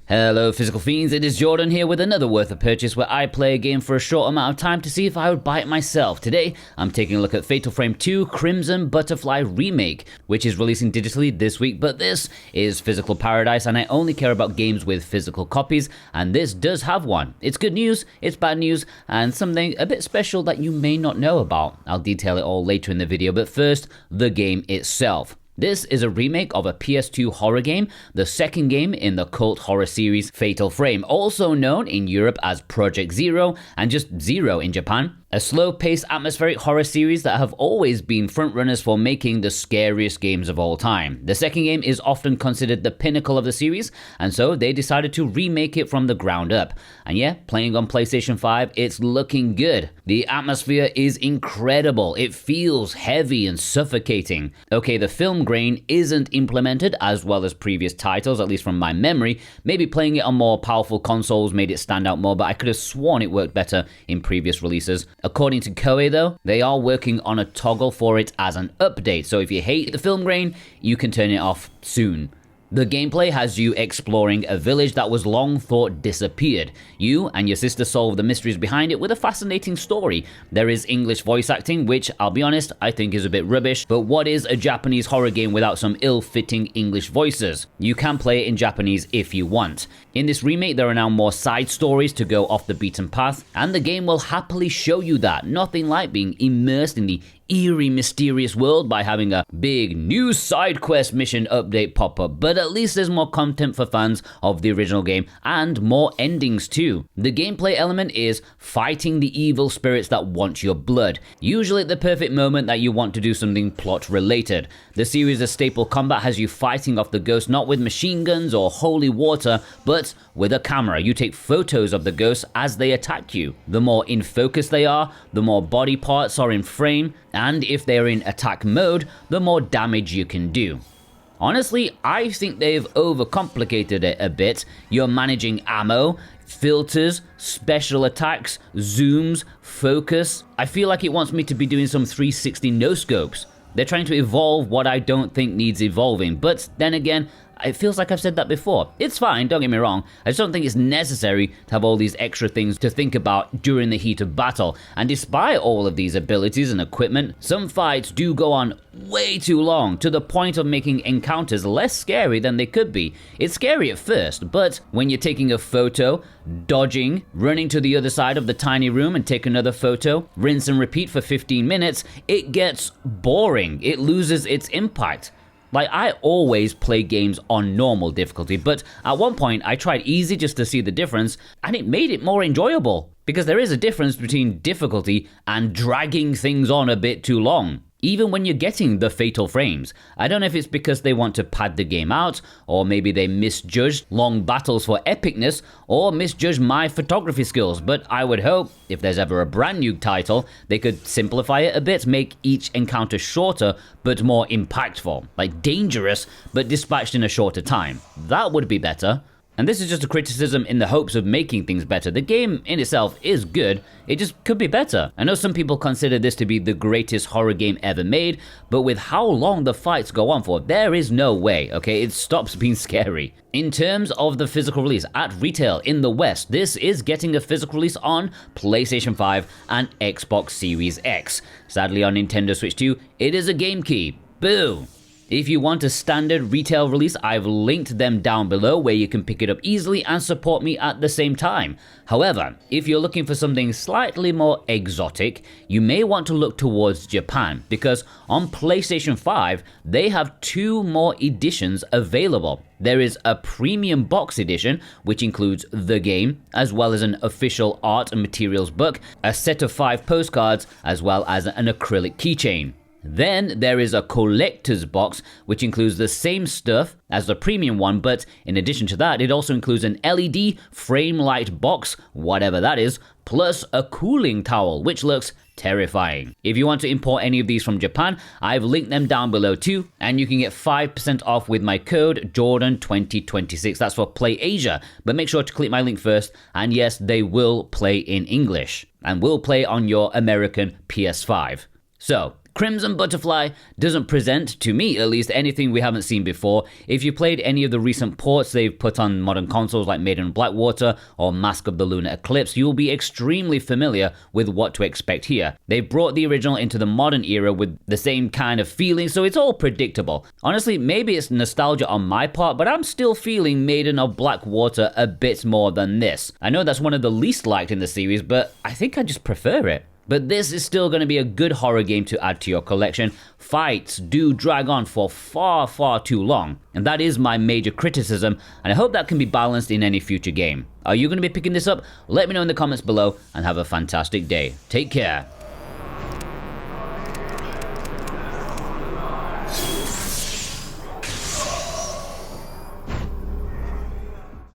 Hello Physical Fiends, it is Jordan here with another Worth a Purchase where I play a game for a short amount of time to see if I would buy it myself. Today, I'm taking a look at Fatal Frame 2 Crimson Butterfly Remake, which is releasing digitally this week, but this is Physical Paradise and I only care about games with physical copies, and this does have one. It's good news, it's bad news, and something a bit special that you may not know about. I'll detail it all later in the video, but first, the game itself. This is a remake of a PS2 horror game, the second game in the cult horror series Fatal Frame, also known in Europe as Project Zero and just Zero in Japan. A slow-paced atmospheric horror series that have always been frontrunners for making the scariest games of all time. The second game is often considered the pinnacle of the series, and so they decided to remake it from the ground up. And yeah, playing on PlayStation 5, it's looking good. The atmosphere is incredible. It feels heavy and suffocating. Okay, the film grain isn't implemented as well as previous titles, at least from my memory. Maybe playing it on more powerful consoles made it stand out more, but I could have sworn it worked better in previous releases. According to Koei though, they are working on a toggle for it as an update, so if you hate the film grain, you can turn it off soon. The gameplay has you exploring a village that was long thought disappeared. You and your sister solve the mysteries behind it with a fascinating story. There is English voice acting, which, I'll be honest, I think is a bit rubbish, but what is a Japanese horror game without some ill-fitting English voices? You can play it in Japanese if you want. In this remake, there are now more side stories to go off the beaten path, and the game will happily show you that. Nothing like being immersed in the eerie, mysterious world by having a big new side quest mission update pop up, but at least there's more content for fans of the original game and more endings too. The gameplay element is fighting the evil spirits that want your blood, usually at the perfect moment that you want to do something plot related. The series of staple combat has you fighting off the ghosts not with machine guns or holy water, but with a camera. You take photos of the ghosts as they attack you. The more in focus they are, the more body parts are in frame, and if they're in attack mode, the more damage you can do. Honestly, I think they've overcomplicated it a bit. You're managing ammo, filters, special attacks, zooms, focus. I feel like it wants me to be doing some 360 no-scopes. They're trying to evolve what I don't think needs evolving, but then again, it feels like I've said that before. It's fine, don't get me wrong. I just don't think it's necessary to have all these extra things to think about during the heat of battle. And despite all of these abilities and equipment, some fights do go on way too long, to the point of making encounters less scary than they could be. It's scary at first, but when you're taking a photo, dodging, running to the other side of the tiny room and take another photo, rinse and repeat for 15 minutes, it gets boring. It loses its impact. Like, I always play games on normal difficulty, but at one point I tried easy just to see the difference, and it made it more enjoyable. Because there is a difference between difficulty and dragging things on a bit too long, even when you're getting the fatal frames. I don't know if it's because they want to pad the game out, or maybe they misjudged long battles for epicness, or misjudged my photography skills, but I would hope, if there's ever a brand new title, they could simplify it a bit, make each encounter shorter, but more impactful. Like dangerous, but dispatched in a shorter time. That would be better. And this is just a criticism in the hopes of making things better. The game in itself is good, it just could be better. I know some people consider this to be the greatest horror game ever made, but with how long the fights go on for, there is no way, okay? It stops being scary. In terms of the physical release at retail in the West, this is getting a physical release on PlayStation 5 and Xbox Series X. Sadly on Nintendo Switch 2, it is a game key. Boo! If you want a standard retail release, I've linked them down below where you can pick it up easily and support me at the same time. However, if you're looking for something slightly more exotic, you may want to look towards Japan, because on PlayStation 5, they have 2 more editions available. There is a premium box edition, which includes the game, as well as an official art and materials book, a set of 5 postcards, as well as an acrylic keychain. Then there is a collector's box, which includes the same stuff as the premium one, but in addition to that, it also includes an LED frame light box, whatever that is, plus a cooling towel, which looks terrifying. If you want to import any of these from Japan, I've linked them down below too, and you can get 5% off with my code Jordan2026. That's for Play Asia, but make sure to click my link first, and yes, they will play in English, and will play on your American PS5. So, Crimson Butterfly doesn't present, to me at least, anything we haven't seen before. If you played any of the recent ports they've put on modern consoles like Maiden and Blackwater or Mask of the Lunar Eclipse, you'll be extremely familiar with what to expect here. They brought the original into the modern era with the same kind of feeling, so it's all predictable. Honestly, maybe it's nostalgia on my part, but I'm still feeling Maiden of Blackwater a bit more than this. I know that's one of the least liked in the series, but I think I just prefer it. But this is still going to be a good horror game to add to your collection. Fights do drag on for far too long, and that is my major criticism, and I hope that can be balanced in any future game. Are you going to be picking this up? Let me know in the comments below, and have a fantastic day. Take care.